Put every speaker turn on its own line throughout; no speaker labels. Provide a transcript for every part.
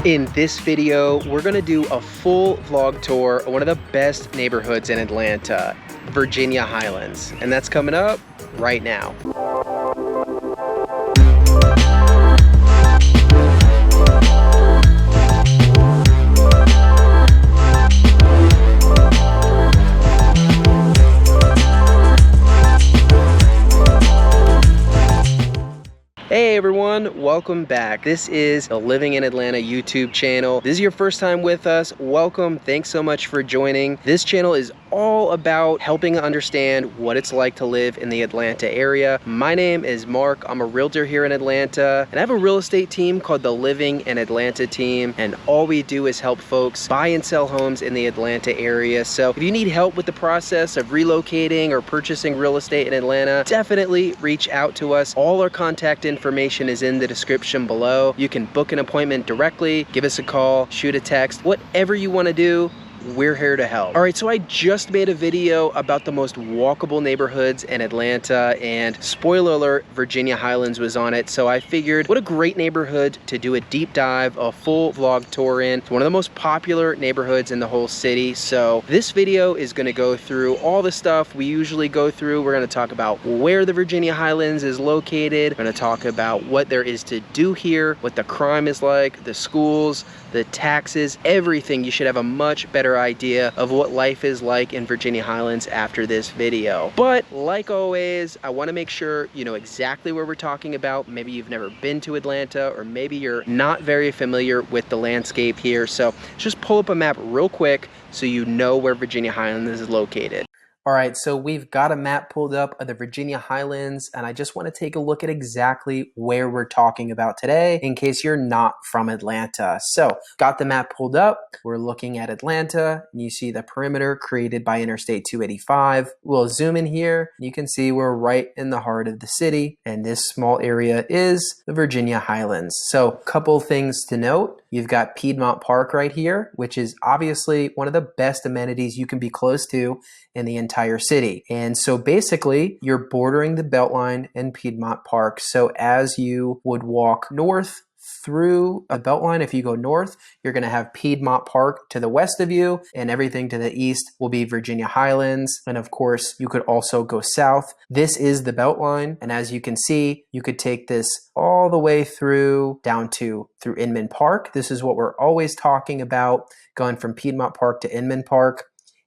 In this video, we're gonna do a full vlog tour of one of the best neighborhoods in Atlanta, Virginia Highlands. And that's coming up right now. Hey everyone, welcome back. This is the Living in Atlanta YouTube channel. This is your first time with us. Welcome, thanks so much for joining. This channel is all about helping understand what it's like to live in the Atlanta area. My name is Mark, I'm a realtor here in Atlanta, and I have a real estate team called the Living in Atlanta team, and all we do is help folks buy and sell homes in the Atlanta area. So if you need help with the process of relocating or purchasing real estate in Atlanta, definitely reach out to us. All our contact information is in the description below. You can book an appointment directly, give us a call, shoot a text, whatever you want to do. We're here to help. All right, so I just made a video about the most walkable neighborhoods in Atlanta, and spoiler alert, Virginia Highlands was on it. So I figured what a great neighborhood to do a deep dive, a full vlog tour in. It's one of the most popular neighborhoods in the whole city. So this video is gonna go through all the stuff we usually go through. We're gonna talk about where the Virginia Highlands is located. We're gonna talk about what there is to do here, what the crime is like, the schools, the taxes, everything. You should have a much better idea of what life is like in Virginia Highlands after this video. But like always, I want to make sure you know exactly where we're talking about. Maybe you've never been to Atlanta, or maybe you're not very familiar with the landscape here. So just pull up a map real quick so you know where Virginia Highlands is located. All right, so we've got a map pulled up of the Virginia Highlands, and I just want to take a look at exactly where we're talking about today in case you're not from Atlanta. So got the map pulled up. We're looking at Atlanta, and you see the perimeter created by Interstate 285. We'll zoom in here. You can see we're right in the heart of the city, and this small area is the Virginia Highlands. So a couple things to note. You've got Piedmont Park right here, which is obviously one of the best amenities you can be close to in the entire city. And so basically you're bordering the Beltline and Piedmont Park. So as you would walk north through a Beltline, if you go north, you're going to have Piedmont Park to the west of you, and everything to the east will be Virginia Highlands. And of course, you could also go south. This is the Beltline, and as you can see, you could take this all the way through through Inman Park. This is what we're always talking about, going from Piedmont Park to Inman Park.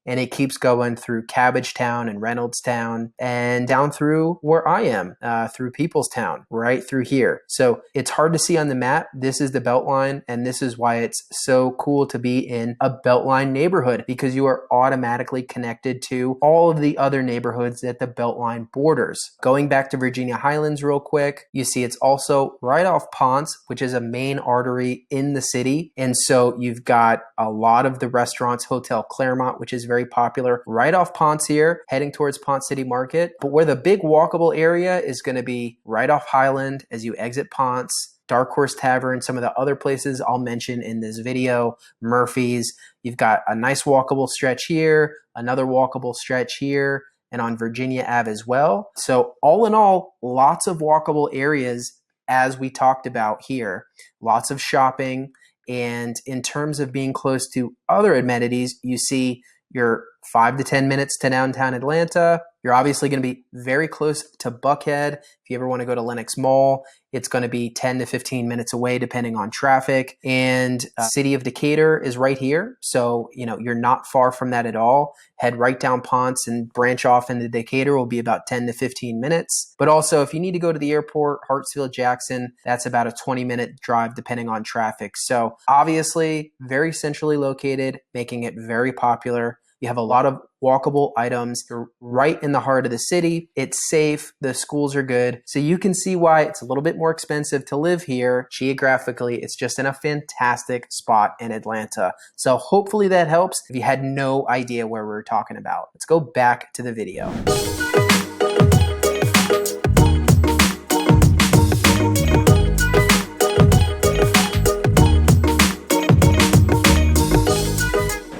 And it keeps going through Cabbagetown and Reynoldstown and down through where I am, through Peoplestown, right through here. So it's hard to see on the map. This is the Beltline, and this is why it's so cool to be in a Beltline neighborhood, because you are automatically connected to all of the other neighborhoods that the Beltline borders. Going back to Virginia Highlands real quick, you see it's also right off Ponce, which is a main artery in the city. And so you've got a lot of the restaurants, Hotel Claremont, which is very popular, right off Ponce here, heading towards Ponce City Market. But where the big walkable area is going to be right off Highland as you exit Ponce, Dark Horse Tavern, some of the other places I'll mention in this video, Murphy's. You've got a nice walkable stretch here, another walkable stretch here, and on Virginia Ave as well. So all in all, lots of walkable areas as we talked about here. Lots of shopping. And in terms of being close to other amenities, you see you're 5 to 10 minutes to downtown Atlanta. You're obviously going to be very close to Buckhead. If you ever want to go to Lenox Mall, it's going to be 10 to 15 minutes away depending on traffic. And City of Decatur is right here. So, you know, you're not far from that at all. Head right down Ponce and branch off into Decatur will be about 10 to 15 minutes. But also, if you need to go to the airport, Hartsfield, Jackson, that's about a 20-minute drive depending on traffic. So obviously, very centrally located, making it very popular. You have a lot of walkable items. You're right in the heart of the city. It's safe. The schools are good. So you can see why it's a little bit more expensive to live here. Geographically, it's just in a fantastic spot in Atlanta. So hopefully that helps if you had no idea where we were talking about. Let's go back to the video.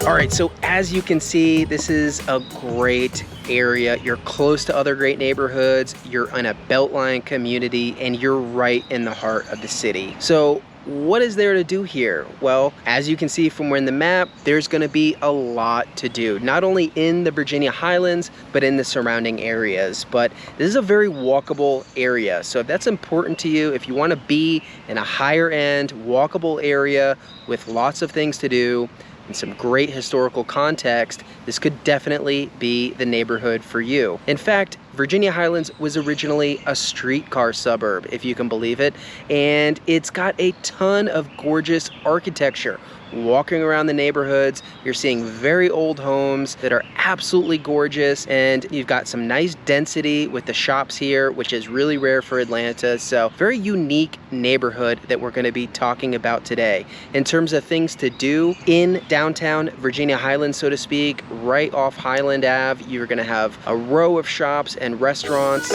All right, so as you can see, this is a great area. You're close to other great neighborhoods. You're in a Beltline community, and you're right in the heart of the city. So what is there to do here? Well, as you can see from in the map, there's going to be a lot to do, not only in the Virginia Highlands, but in the surrounding areas. But this is a very walkable area. So if that's important to you, if you want to be in a higher end, walkable area with lots of things to do and some great historical context, this could definitely be the neighborhood for you. In fact, Virginia Highlands was originally a streetcar suburb, if you can believe it, and it's got a ton of gorgeous architecture. Walking around the neighborhoods, you're seeing very old homes that are absolutely gorgeous, and you've got some nice density with the shops here, which is really rare for Atlanta. So very unique neighborhood that we're going to be talking about today. In terms of things to do in downtown Virginia Highlands, so to speak, right off Highland Ave, you're going to have a row of shops and restaurants.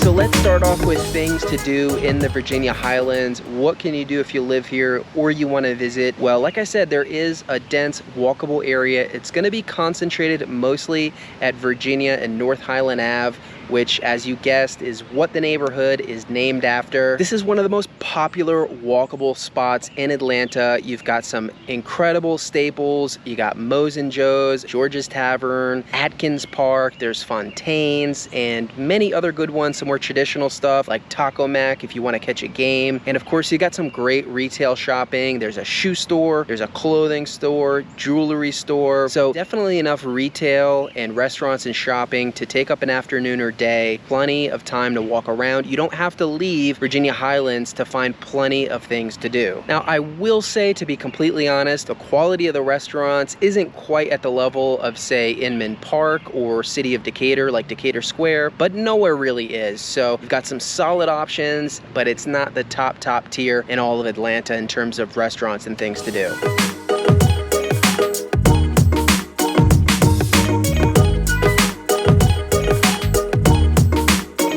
So let's start off with things to do in the Virginia Highlands. What can you do if you live here or you want to visit? Well, like I said, there is a dense walkable area. It's going to be concentrated mostly at Virginia and North Highland Ave, which, as you guessed, is what the neighborhood is named after. This is one of the most popular walkable spots in Atlanta. You've got some incredible staples. You got Moe's and Joe's, George's Tavern, Atkins Park, there's Fontaine's, and many other good ones, some more traditional stuff like Taco Mac if you want to catch a game. And of course, you got some great retail shopping. There's a shoe store, there's a clothing store, jewelry store. So definitely enough retail and restaurants and shopping to take up an afternoon or day. Plenty of time to walk around. You don't have to leave Virginia Highlands to find plenty of things to do. Now, I will say, to be completely honest, the quality of the restaurants isn't quite at the level of, say, Inman Park or City of Decatur, like Decatur Square, but nowhere really is. So you've got some solid options, but it's not the top tier in all of Atlanta in terms of restaurants and things to do.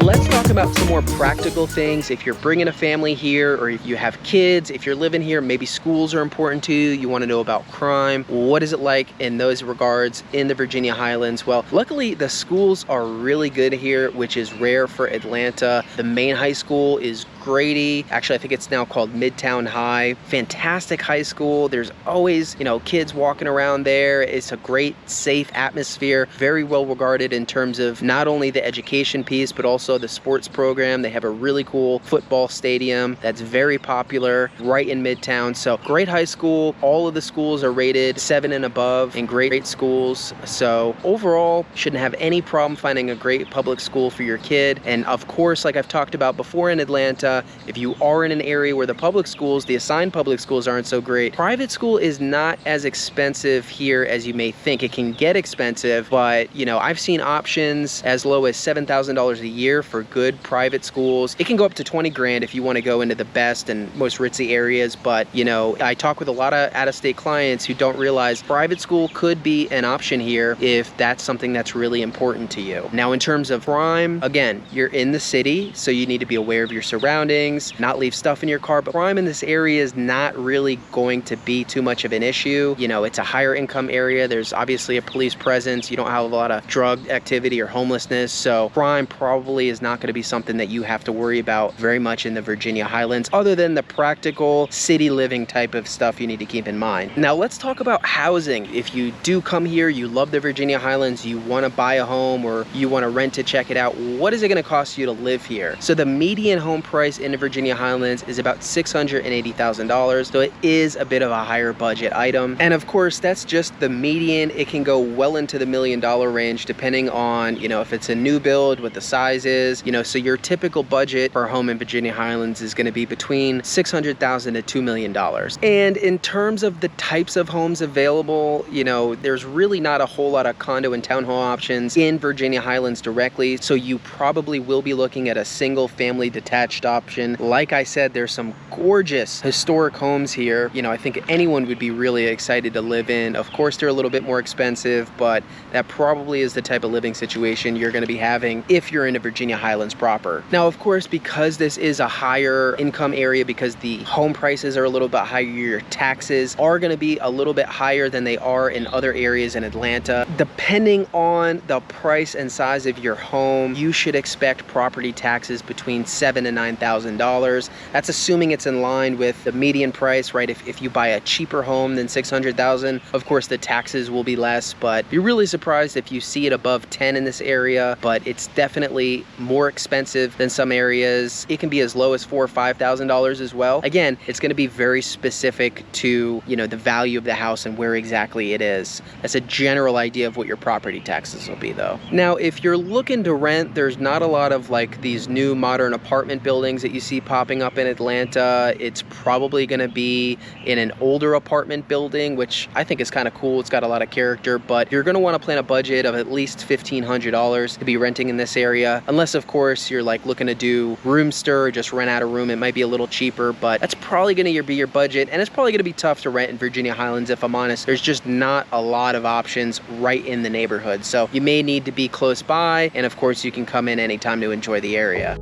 Let's talk about some more practical things. If you're bringing a family here, or if you have kids, if you're living here, maybe schools are important to you, you want to know about crime. What is it like in those regards in the Virginia Highlands? Well, luckily the schools are really good here, which is rare for Atlanta. The main high school is Grady. Actually, I think it's now called Midtown High. Fantastic high school. There's always, kids walking around there. It's a great, safe atmosphere. Very well regarded in terms of not only the education piece, but also the sports program. They have a really cool football stadium that's very popular right in Midtown. So great high school. All of the schools are rated 7 and above and great schools. So overall, shouldn't have any problem finding a great public school for your kid. And of course, like I've talked about before in Atlanta, if you are in an area where the public schools, the assigned public schools aren't so great, private school is not as expensive here as you may think. It can get expensive, but I've seen options as low as $7,000 a year for good private schools. It can go up to 20 grand if you want to go into the best and most ritzy areas. But I talk with a lot of out-of-state clients who don't realize private school could be an option here if that's something that's really important to you. Now, in terms of crime, again, you're in the city, so you need to be aware of your surroundings, not leave stuff in your car. But crime in this area is not really going to be too much of an issue. It's a higher income area. There's obviously a police presence. You don't have a lot of drug activity or homelessness. So crime probably is not going to be something that you have to worry about very much in the Virginia Highlands, other than the practical city living type of stuff you need to keep in mind. Now, let's talk about housing. If you do come here, you love the Virginia Highlands, you want to buy a home or you want to rent to check it out, what is it going to cost you to live here? So the median home price in the Virginia Highlands is about $680,000, so it is a bit of a higher budget item. And of course, that's just the median. It can go well into the $1 million range depending on, if it's a new build, what the size is, so your typical budget for a home in Virginia Highlands is going to be between $600,000 to $2 million. And in terms of the types of homes available, there's really not a whole lot of condo and townhome options in Virginia Highlands directly, so you probably will be looking at a single family detached option. Like I said, there's some gorgeous historic homes here. I think anyone would be really excited to live in. Of course, they're a little bit more expensive, but that probably is the type of living situation you're going to be having if you're in the Virginia Highlands proper. cheaper. Now, of course, because this is a higher income area, because the home prices are a little bit higher, your taxes are going to be a little bit higher than they are in other areas in Atlanta. Depending on the price and size of your home, you should expect property taxes between $7,000 and $9,000. That's assuming it's in line with the median price, right? If you buy a cheaper home than $600,000, of course the taxes will be less, but you're really surprised if you see it above 10 in this area. But it's definitely more expensive than some areas. It can be as low as $4,000 or $5,000 as well. Again, it's going to be very specific to, you know, the value of the house and where exactly it is. That's a general idea of what your property taxes will be, though. Now, if you're looking to rent, there's not a lot of like these new modern apartment buildings that you see popping up in Atlanta. It's probably going to be in an older apartment building, which I think is kind of cool. It's got a lot of character, but you're going to want to plan a budget of at least $1,500 to be renting in this area. Unless, of course, you're like looking to do room stir or just rent out a room. It might be a little cheaper, but that's probably going to be your budget. And it's probably going to be tough to rent in Virginia Highlands, if I'm honest. There's just not a lot of options right in the neighborhood. So you may need to be close by. And of course, you can come in anytime to enjoy the area.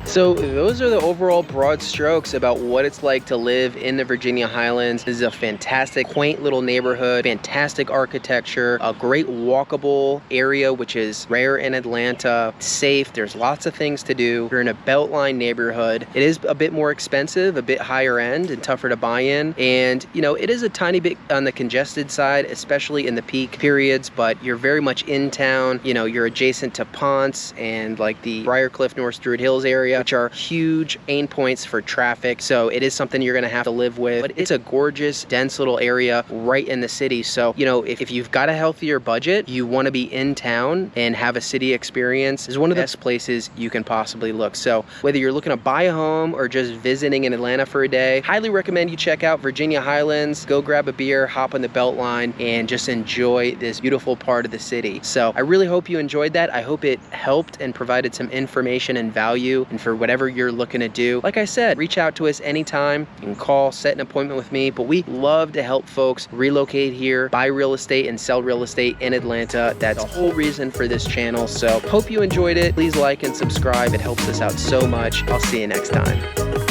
So those are the overall broad strokes about what it's like to live in the Virginia Highlands. This is a fantastic, quaint little neighborhood, fantastic architecture, a great walkable area, which is rare in Atlanta, safe. There's lots of things to do. You're in a Beltline neighborhood. It is a bit more expensive, a bit higher end and tougher to buy in. And, you know, it is a tiny bit on the congested side, especially in the peak periods, but you're very much in town. You know, you're adjacent to Ponce and like the Briarcliff, North Druid Hills area, which are huge aim points for traffic. So it is something you're going to have to live with, but it's a gorgeous, dense little area right in the city. So, you know, if you've got a healthier budget, you want to be in town and have a city experience, is one of the best places you can possibly look. So whether you're looking to buy a home or just visiting in Atlanta for a day, highly recommend you check out Virginia Highlands. Go grab a beer, hop on the Beltline, and just enjoy this beautiful part of the city. So I really hope you enjoyed that. I hope it helped and provided some information and value. And for whatever you're looking to do, like I said, reach out to us anytime. You can call, set an appointment with me, but we love to help folks relocate here, buy real estate and sell real estate in Atlanta. That's the whole reason for this channel. So hope you enjoyed it. Please like and subscribe. It helps us out so much. I'll see you next time.